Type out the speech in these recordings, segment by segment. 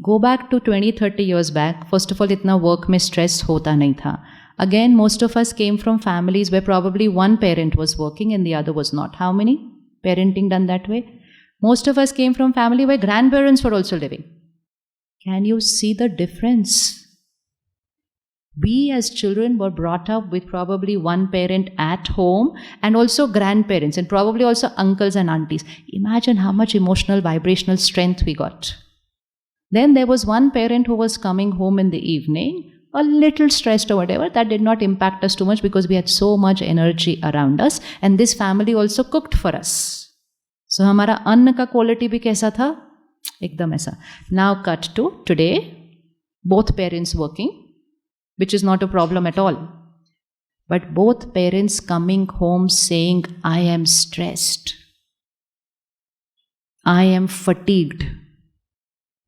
go back to 20-30 years back. First of all, itna work mein stress hota nahi tha. Again, most of us came from families where probably one parent was working and the other was not. How many? Parenting done that way? Most of us came from family where grandparents were also living. Can you see the difference? We as children were brought up with probably one parent at home and also grandparents and probably also uncles and aunties. Imagine how much emotional, vibrational strength we got. Then there was one parent who was coming home in the evening, a little stressed or whatever. That did not impact us too much because we had so much energy around us, and this family also cooked for us. So हमारा अन्न का quality भी कैसा था? एकदम ऐसा. Now cut to today, both parents working, which is not a problem at all. But both parents coming home saying, I am stressed, I am fatigued,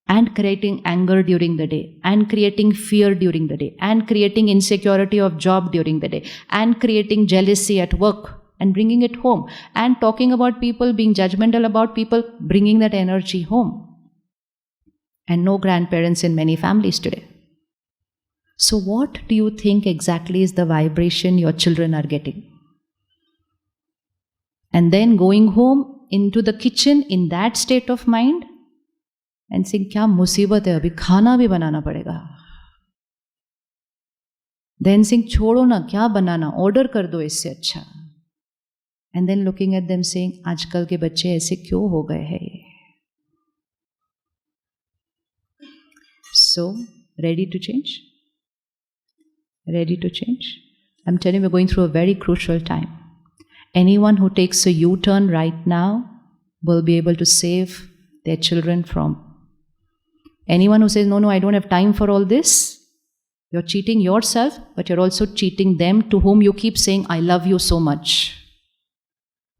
and creating anger during the day, and creating fear during the day, and creating insecurity of job during the day, and creating jealousy at work, and bringing it home, and talking about people, being judgmental about people, bringing that energy home. And no grandparents in many families today. So what do you think exactly is the vibration your children are getting? And then going home into the kitchen in that state of mind and saying, क्या मुसीबत है, अभी खाना भी बनाना पड़ेगा. Then saying, छोड़ो ना, क्या बनाना, order कर दो इससे अच्छा. And then looking at them saying, आजकल के बच्चे ऐसे क्यों हो गए हैं ये? So, ready to change? Ready to change? I'm telling you, we're going through a very crucial time. Anyone who takes a U-turn right now will be able to save their children from. Anyone who says, no, I don't have time for all this, you're cheating yourself, but you're also cheating them to whom you keep saying, I love you so much.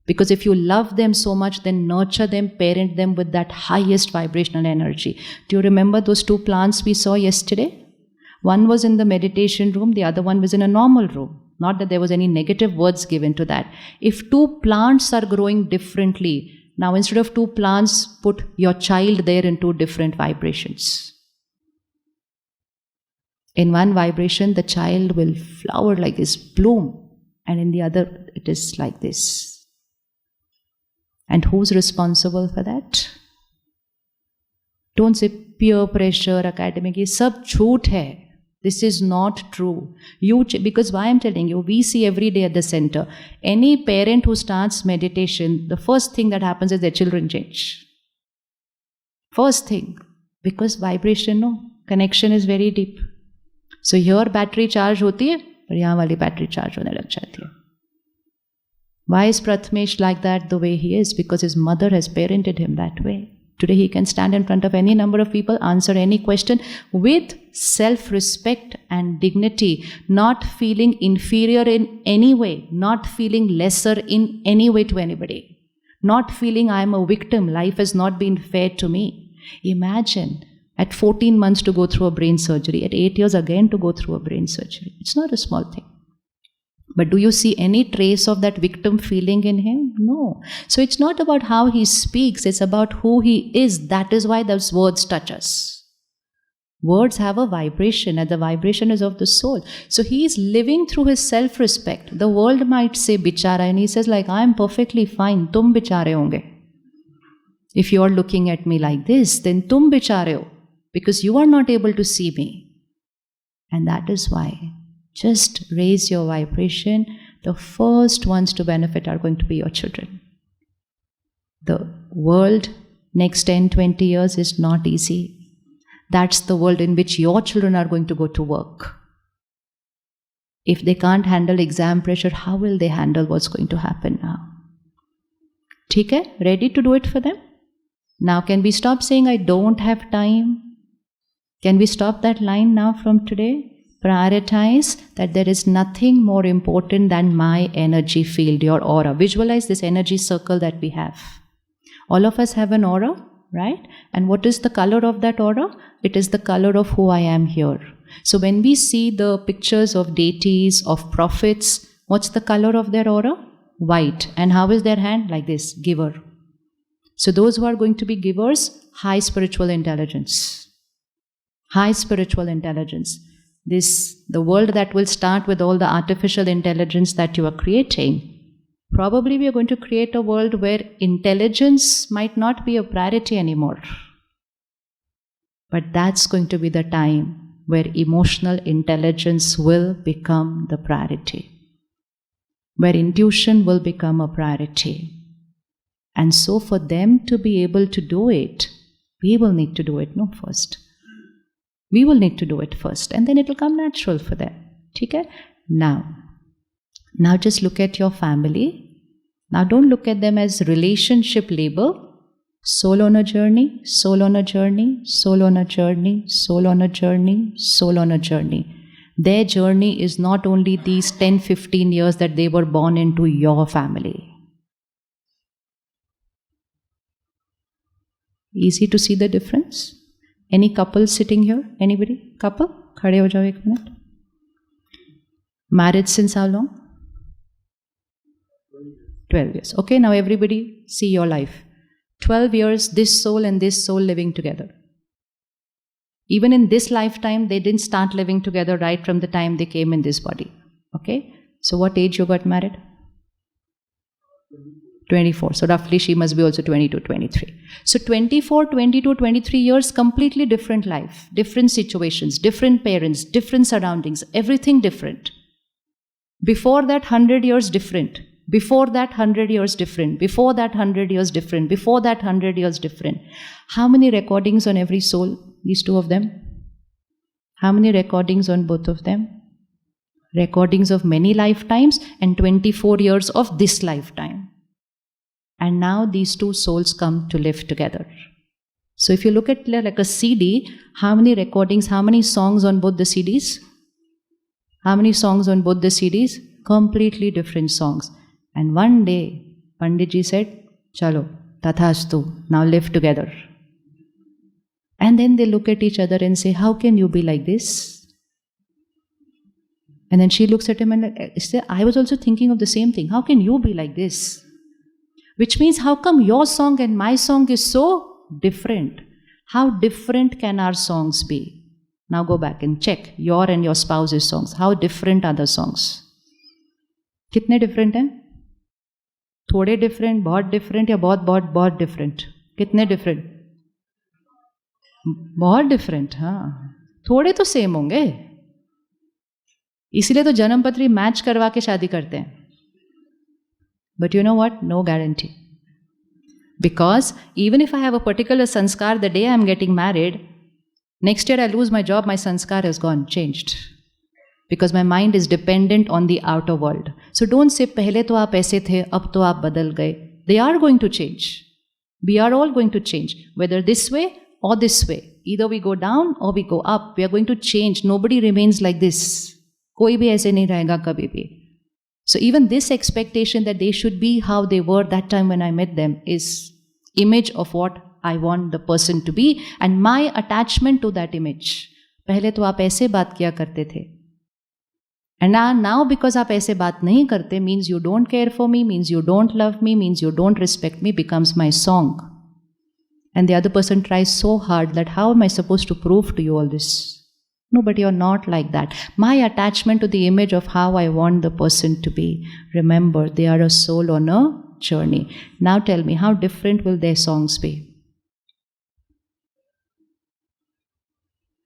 Because if you love them so much, then nurture them, parent them with that highest vibrational energy. Do you remember those two plants we saw yesterday? One was in the meditation room, the other one was in a normal room. Not that there was any negative words given to that. If two plants are growing differently, now instead of two plants, put your child there in two different vibrations. In one vibration, the child will flower like this, bloom. And in the other, it is like this. And who's responsible for that? Don't say peer pressure, academic, ये सब झूठ है. This is not true. Because why I'm telling you, we see every day at the center, any parent who starts meditation, the first thing that happens is their children change. First thing, because vibration, no, connection is very deep. So here battery charge होती है, पर यहाँ वाली battery charge होने लग जाती है. Why is Prathamesh like that the way he is? Because his mother has parented him that way. Today he can stand in front of any number of people, answer any question with self-respect and dignity, not feeling inferior in any way, not feeling lesser in any way to anybody, not feeling I am a victim, life has not been fair to me. Imagine at 14 months to go through a brain surgery, at 8 years again to go through a brain surgery. It's not a small thing. But do you see any trace of that victim feeling in him? No. So it's not about how he speaks, it's about who he is. That is why those words touch us. Words have a vibration, and the vibration is of the soul. So he is living through his self-respect. The world might say bichara, and he says like, I am perfectly fine, tum bichare honge. If you are looking at me like this, then tum bichare ho, because you are not able to see me. And that is why. Just raise your vibration. The first ones to benefit are going to be your children. The world next 10, 20 years is not easy. That's the world in which your children are going to go to work. If they can't handle exam pressure, how will they handle what's going to happen now? ठीक है? Ready to do it for them? Now can we stop saying I don't have time? Can we stop that line now from today? Prioritize that there is nothing more important than my energy field, your aura. Visualize this energy circle that we have. All of us have an aura, right? And what is the color of that aura? It is the color of who I am here. So when we see the pictures of deities, of prophets, what's the color of their aura? White. And how is their hand? Like this, giver. So those who are going to be givers, high spiritual intelligence. high spiritual intelligence. The world that will start with all the artificial intelligence that you are creating, probably we are going to create a world where intelligence might not be a priority anymore. But that's going to be the time where emotional intelligence will become the priority, where intuition will become a priority. And so for them to be able to do it, we will need to do it first. We will need to do it first, and then it will come natural for them. Okay? Now just look at your family. Now don't look at them as relationship label. Soul on a journey, soul on a journey, soul on a journey, soul on a journey, soul on a journey. Their journey is not only these 10, 15 years that they were born into your family. Easy to see the difference? Any couple sitting here? Anybody? Couple? Khade ho jao ek minute. Married since how long? 12 years. Okay, now everybody see your life. 12 years, this soul and this soul living together. Even in this lifetime, they didn't start living together right from the time they came in this body. Okay? So what age you got married? 24. So roughly she must be also 22, 23. So 24, 22, 23 years, completely different life, different situations, different parents, different surroundings, everything different. Before that, 100 years different. Before that, 100 years different. Before that, 100 years different. Before that, 100 years different. How many recordings on every soul? These two of them? How many recordings on both of them? Recordings of many lifetimes and 24 years of this lifetime. And now these two souls come to live together. So if you look at like a CD, how many recordings, how many songs on both the CDs? How many songs on both the CDs? Completely different songs. And one day, Panditji said, Chalo, tathastu, now live together. And then they look at each other and say, how can you be like this? And then she looks at him and says, I was also thinking of the same thing. How can you be like this? Which means, how come your song and my song is so different? How different can our songs be? Now go back and check your and your spouse's songs. How different are the songs? कितने different हैं? थोड़े different, बहुत different या बहुत different? कितने different? बहुत different, हाँ. थोड़े तो same होंगे. इसीलिए तो जन्म पत्री मैच करवा के शादी करते हैं. But you know what? No guarantee. Because even if I have a particular sanskar the day I am getting married, next year I lose my job, my sanskar has gone, changed. Because my mind is dependent on the outer world. So don't say, pehle to aap aise the, ab to aap badal gaye. They are going to change. We are all going to change. Whether this way or this way. Either we go down or we go up. We are going to change. Nobody remains like this. Koi bhi aise nahi rahega kabhi bhi. So even this expectation that they should be how they were that time when I met them is image of what I want the person to be and my attachment to that image. पहले तो आप ऐसे बात किया करते थे. And now because आप ऐसे बात नहीं करते means you don't care for me, means you don't love me, means you don't respect me becomes my song. And the other person tries so hard that how am I supposed to prove to you all this? No, but you're not like that. My attachment to the image of how I want the person to be. Remember, they are a soul on a journey. Now tell me, how different will their songs be?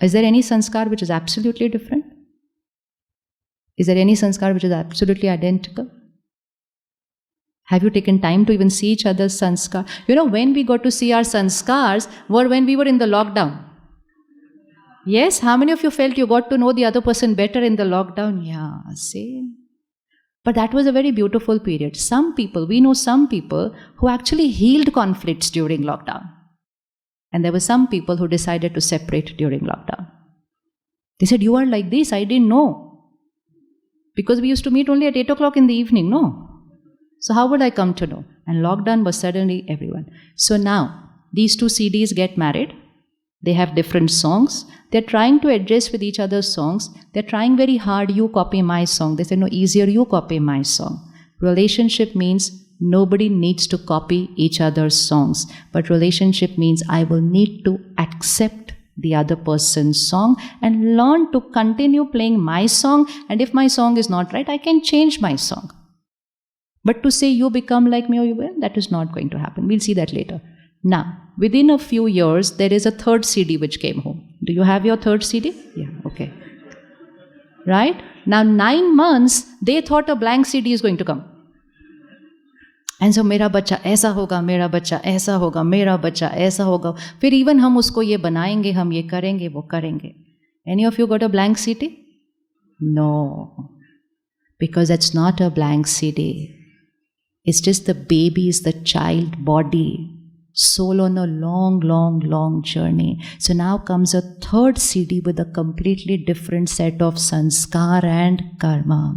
Is there any sanskar which is absolutely different? Is there any sanskar which is absolutely identical? Have you taken time to even see each other's sanskar? You know, when we got to see our sanskars were when we were in the lockdown. Yes, how many of you felt you got to know the other person better in the lockdown? Yeah, same. But that was a very beautiful period. Some people, we know some people who actually healed conflicts during lockdown. And there were some people who decided to separate during lockdown. They said, you are like this, I didn't know. Because we used to meet only at 8 o'clock in the evening, no? So how would I come to know? And lockdown was suddenly everyone. So now, these two CDs get married. They have different songs. They're trying to adjust with each other's songs. They're trying very hard, you copy my song. They say, no, easier you copy my song. Relationship means nobody needs to copy each other's songs. But relationship means I will need to accept the other person's song and learn to continue playing my song. And if my song is not right, I can change my song. But to say you become like me or you will, that is not going to happen. We'll see that later. Now, within a few years, there is a third CD which came home. Do you have your third CD? Yeah, okay. Right? Now, 9 months, they thought a blank CD is going to come. And so, मेरा बच्चा ऐसा होगा, मेरा बच्चा ऐसा होगा, मेरा बच्चा ऐसा होगा. फिर even हम उसको ये बनाएंगे, हम ये करेंगे, वो करेंगे. Any of you got a blank CD? No. Because that's not a blank CD. It's just the baby's, the child body, soul on a long, long, long journey. So now comes a third CD with a completely different set of sanskar and karma.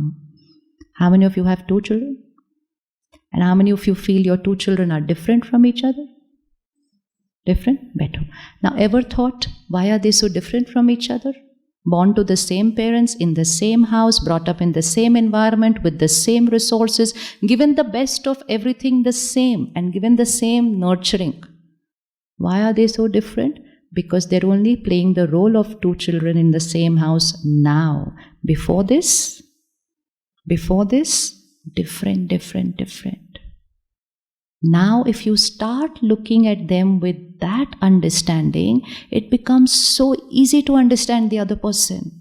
How many of you have 2 children? And how many of you feel your 2 children are different from each other? Different? Better. Now, ever thought, why are they so different from each other? Born to the same parents, in the same house, brought up in the same environment, with the same resources, given the best of everything the same, and given the same nurturing. Why are they so different? Because they're only playing the role of 2 children in the same house now. Before this, different. Now, if you start looking at them with that understanding, it becomes so easy to understand the other person.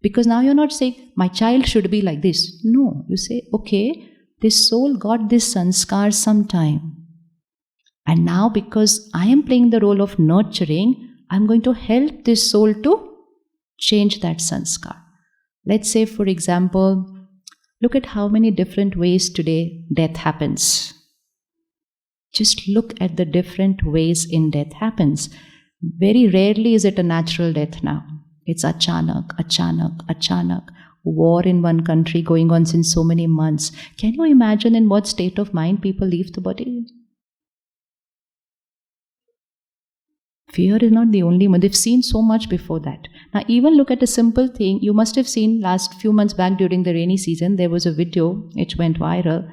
Because now you're not saying, my child should be like this. No, you say, okay, this soul got this sanskar sometime. And now, because I am playing the role of nurturing, I'm going to help this soul to change that sanskar. Let's say, for example, look at how many different ways today death happens. Just look at the different ways in death happens. Very rarely is it a natural death now. It's achanak. War in one country going on since so many months. Can you imagine in what state of mind people leave the body? Fear is not the only one. They've seen so much before that. Now, even look at a simple thing. You must have seen last few months back during the rainy season, there was a video which went viral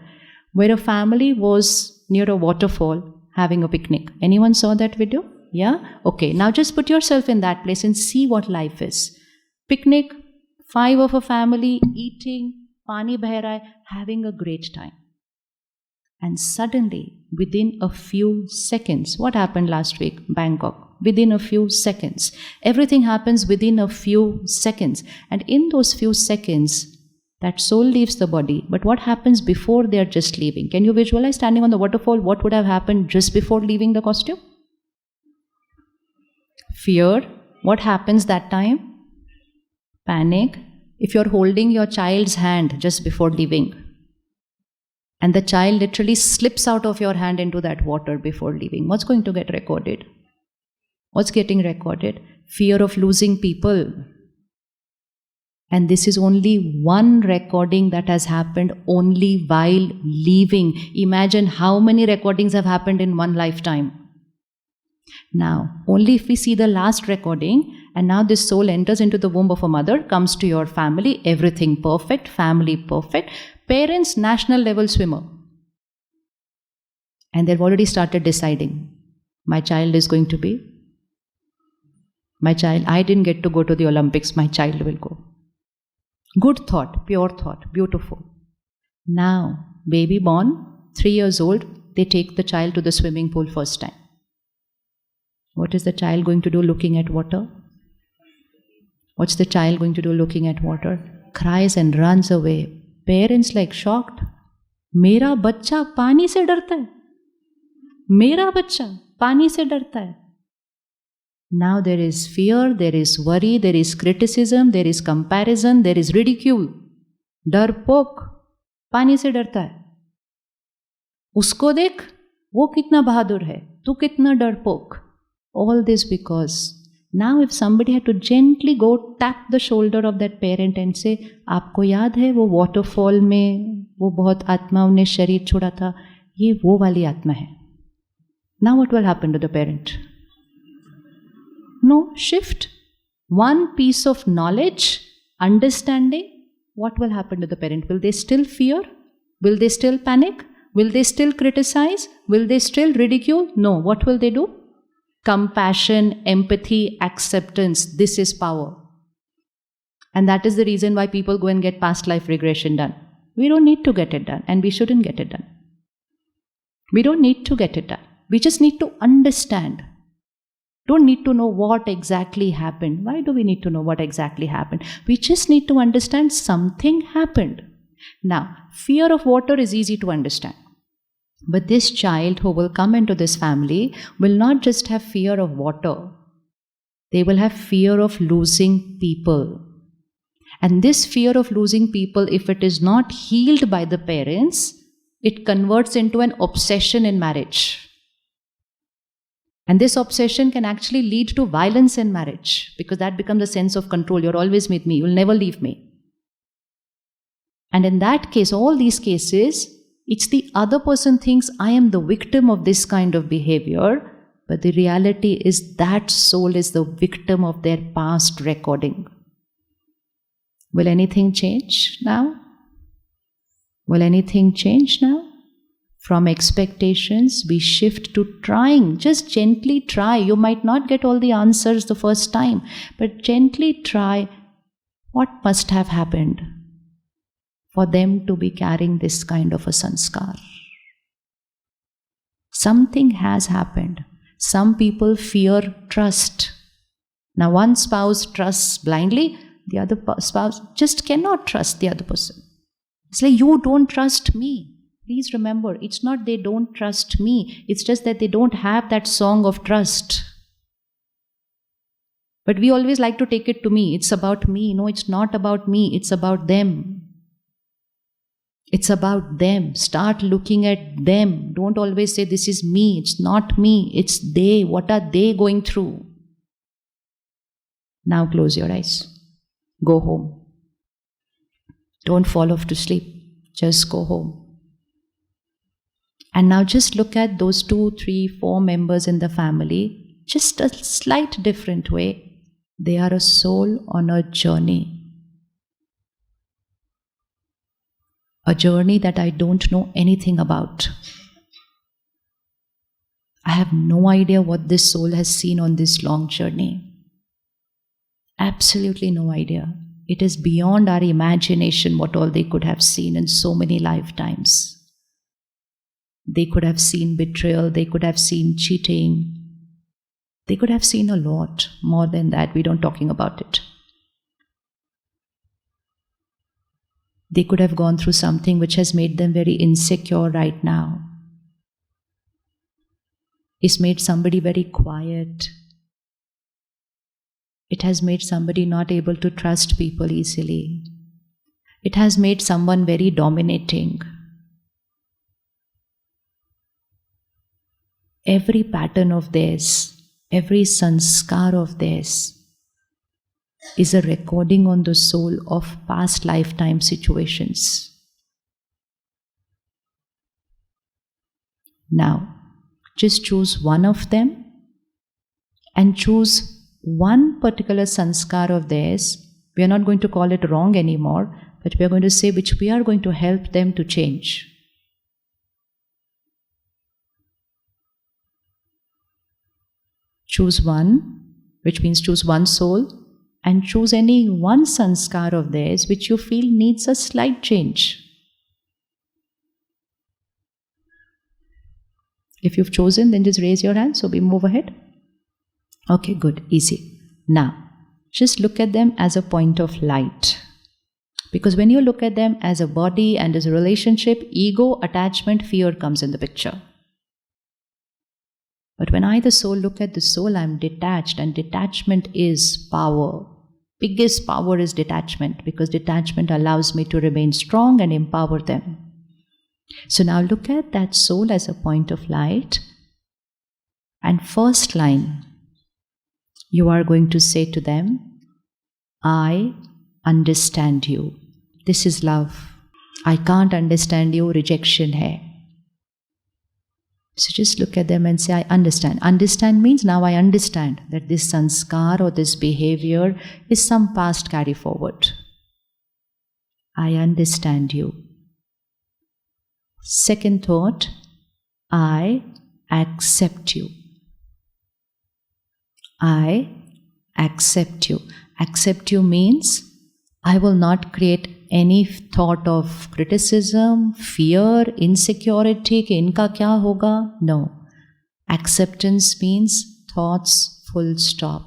where a family was near a waterfall having a picnic. Anyone saw that video? Yeah? Okay. Now just put yourself in that place and see what life is. Picnic, 5 of a family eating, pani beh raha hai, having a great time. And suddenly, within a few seconds, what happened last week? Bangkok. Within a few seconds. Everything happens within a few seconds. And in those few seconds, that soul leaves the body. But what happens before they are just leaving? Can you visualize standing on the waterfall? What would have happened just before leaving the costume? Fear. What happens that time? Panic. If you're holding your child's hand just before leaving, and the child literally slips out of your hand into that water before leaving, what's going to get recorded? What's getting recorded? Fear of losing people. And this is only one recording that has happened only while leaving. Imagine how many recordings have happened in one lifetime. Now, only if we see the last recording, and now this soul enters into the womb of a mother, comes to your family, everything perfect, family perfect, parents, national level swimmer. And they've already started deciding, my child is going to be, I didn't get to go to the Olympics, my child will go. Good thought, pure thought, beautiful. Now, baby born, 3 years old, they take the child to the swimming pool first time. What is the child going to do looking at water? What's the child going to do looking at water? Cries and runs away. Parents like shocked. मेरा बच्चा पानी से डरता है. मेरा बच्चा पानी से डरता है. Now there is fear, there is worry, there is criticism, there is comparison, there is ridicule. डरपोक पानी से डरता है. उसको देख, वो कितना बहादुर है, तू कितना डरपोक. All this because now if somebody had to gently go tap the shoulder of that parent and say, आपको याद है वो waterfall में वो बहुत आत्माओं ने शरीर छोड़ा था, ये वो वाली आत्मा है. Now what will happen to the parent? No, shift. One piece of knowledge, understanding, what will happen to the parent? Will they still fear? Will they still panic? Will they still criticize? Will they still ridicule? No. What will they do? compassion, empathy, acceptance. This is power. And that is the reason why people go and get past life regression done. We don't need to get it done, and we shouldn't get it done. We don't need to get it done. We just need to understand. Don't need to know what exactly happened. Why do we need to know what exactly happened? We just need to understand something happened. Now, fear of water is easy to understand. But this child who will come into this family will not just have fear of water. They will have fear of losing people. And this fear of losing people, if it is not healed by the parents, it converts into an obsession in marriage. And this obsession can actually lead to violence in marriage, because that becomes a sense of control. You're always with me. You'll never leave me. And in that case, all these cases, it's the other person thinks I am the victim of this kind of behavior, but the reality is that soul is the victim of their past recording. Will anything change now? Will anything change now? From expectations, we shift to trying. Just gently try. You might not get all the answers the first time, but gently try what must have happened for them to be carrying this kind of a sanskar. Something has happened. Some people fear trust. Now, one spouse trusts blindly, the other spouse just cannot trust the other person. It's like, you don't trust me. Please remember, it's not they don't trust me. It's just that they don't have that song of trust. But we always like to take it to me. It's about me. No, it's not about me. It's about them. It's about them. Start looking at them. Don't always say, this is me. It's not me. It's they. What are they going through? Now close your eyes. Go home. Don't fall off to sleep. Just go home. And now just look at those 2, 3, 4 members in the family, just a slight different way. They are a soul on a journey. A journey that I don't know anything about. I have no idea what this soul has seen on this long journey. Absolutely no idea. It is beyond our imagination what all they could have seen in so many lifetimes. They could have seen betrayal, they could have seen cheating. They could have seen a lot more than that. We don't talking about it. They could have gone through something which has made them very insecure right now. It's made somebody very quiet. It has made somebody not able to trust people easily. It has made someone very dominating. Every pattern of theirs, every sanskar of theirs is a recording on the soul of past lifetime situations. Now, just choose one of them and choose one particular sanskar of theirs. We are not going to call it wrong anymore, but we are going to say which we are going to help them to change. Choose one, which means choose one soul, and choose any one sanskar of theirs which you feel needs a slight change. If you've chosen, then just raise your hand so we move ahead. Okay, good, easy. Now, just look at them as a point of light. Because when you look at them as a body and as a relationship, ego, attachment, fear comes in the picture. But when I, the soul, look at the soul, I am detached, and detachment is power. Biggest power is detachment, because detachment allows me to remain strong and empower them. So now look at that soul as a point of light. And first line, you are going to say to them, I understand you. This is love. I can't understand you, rejection hai. So just look at them and say, I understand. Understand means now I understand that this sanskar or this behavior is some past carry forward. I understand you. Second thought, I accept you. I accept you. Accept you means I will not create any thought of criticism, fear, insecurity कि इनका क्या होगा. No. Acceptance means thoughts, full stop.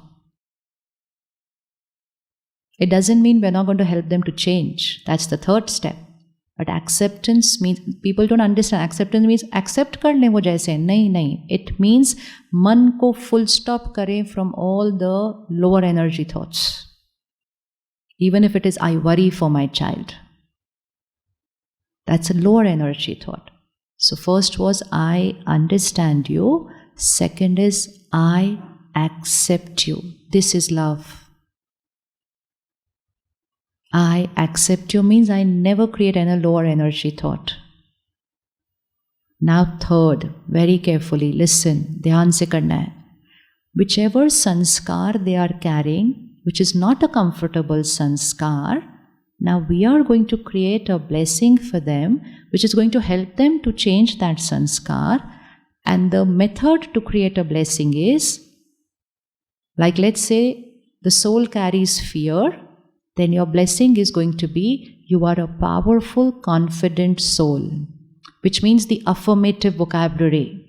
It doesn't mean we're not going to help them to change. That's the third step. But acceptance means, people don't understand, acceptance means accept कर लें वो जैसे. नहीं. It means मन को full stop करें from all the lower energy thoughts. Even if it is I worry for my child. That's a lower energy thought. So first was I understand you. Second is I accept you. This is love. I accept you means I never create any lower energy thought. Now third, very carefully, listen, ध्यान से करना है. Whichever sanskar they are carrying, which is not a comfortable sanskar, now we are going to create a blessing for them, which is going to help them to change that sanskar. And the method to create a blessing is, like let's say the soul carries fear, then your blessing is going to be, you are a powerful, confident soul, which means the affirmative vocabulary.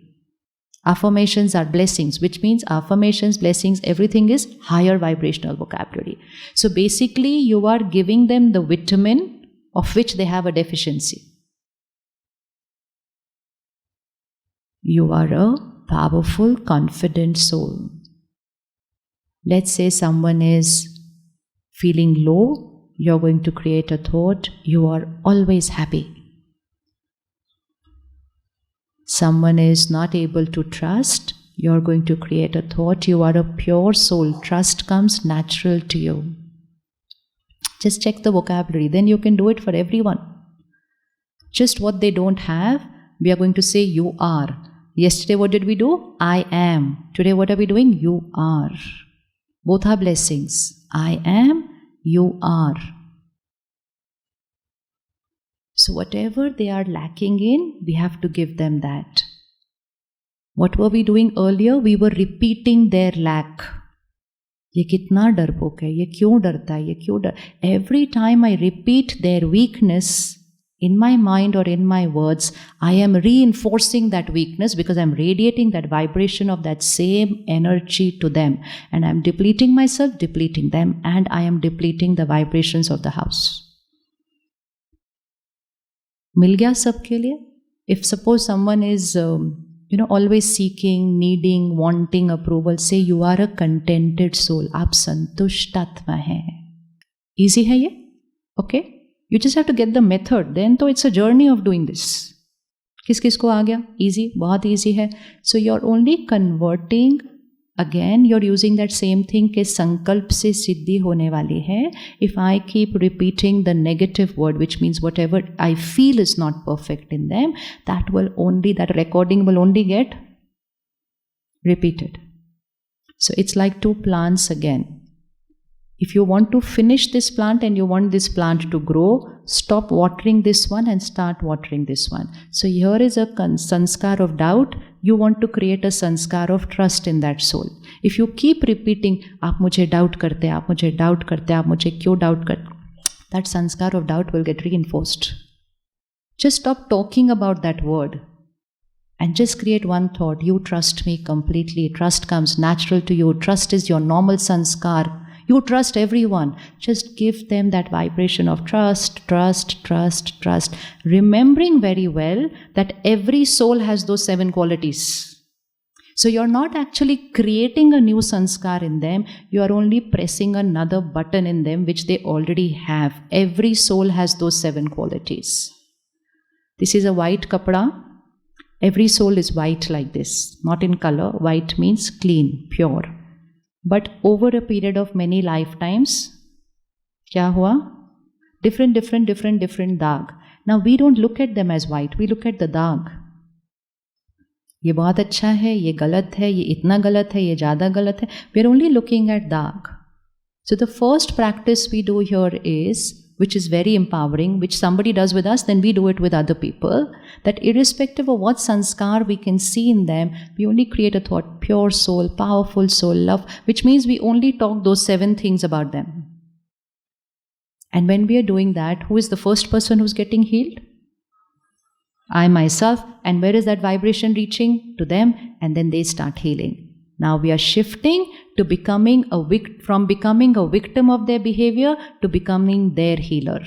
Affirmations are blessings, which means affirmations, blessings, everything is higher vibrational vocabulary. So basically, you are giving them the vitamin of which they have a deficiency. You are a powerful, confident soul. Let's say someone is feeling low, you're going to create a thought, you are always happy. Someone is not able to trust, you're going to create a thought, you are a pure soul, trust comes natural to you. Just check the vocabulary, then you can do it for everyone. Just what they don't have, we are going to say you are. Yesterday what did we do? I am. Today what are we doing? You are. Both are blessings. I am, you are. So whatever they are lacking in, we have to give them that. What were we doing earlier? We were repeating their lack. ये कितना डरपोक है, ये क्यों डरता है, ये क्यों डर. Every time I repeat their weakness in my mind or in my words, I am reinforcing that weakness because I'm radiating that vibration of that same energy to them. And I'm depleting myself, depleting them, and I am depleting the vibrations of the house. मिल गया सबके लिए? If suppose someone is, always seeking, needing, wanting approval, say you are a contented soul. आप संतुष्ट आत्मा हैं. Easy है ये? Okay? You just have to get the method. Then तो it's a journey of doing this. किस को आ गया? Easy, बहुत easy है. So you're only converting. Again, you're using that same thing कि संकल्प से सिद्धि होने वाली है. If I keep repeating the negative word, which means whatever I feel is not perfect in them, that recording will only get repeated. So it's like two plants again. If you want to finish this plant and you want this plant to grow, stop watering this one and start watering this one. So here is a sanskar of doubt. You want to create a sanskar of trust in that soul. If you keep repeating, आप मुझे doubt करते, आप मुझे doubt करते, आप मुझे क्यों doubt करते, that sanskar of doubt will get reinforced. Just stop talking about that word and just create one thought. You trust me completely. Trust comes natural to you. Trust is your normal sanskar. You trust everyone. Just give them that vibration of trust, trust, trust, trust. Remembering very well that every soul has those 7 qualities. So you're not actually creating a new sanskar in them. You are only pressing another button in them which they already have. Every soul has those 7 qualities. This is a white kapda. Every soul is white like this. Not in color. White means clean, pure. But over a period of many lifetimes, क्या हुआ? Different दाग. Now we don't look at them as white, we look at the दाग. ये बहुत अच्छा है, ये गलत है, ये इतना गलत है, ये ज़्यादा गलत है. We are only looking at दाग. So the first practice we do here is, which is very empowering, which somebody does with us, then we do it with other people. That irrespective of what sanskar we can see in them, we only create a thought, pure soul, powerful soul, love, which means we only talk those 7 things about them. And when we are doing that, who is the first person who's getting healed? I myself. And where is that vibration reaching? To them, and then they start healing. Now we are shifting to from becoming a victim of their behavior to becoming their healer.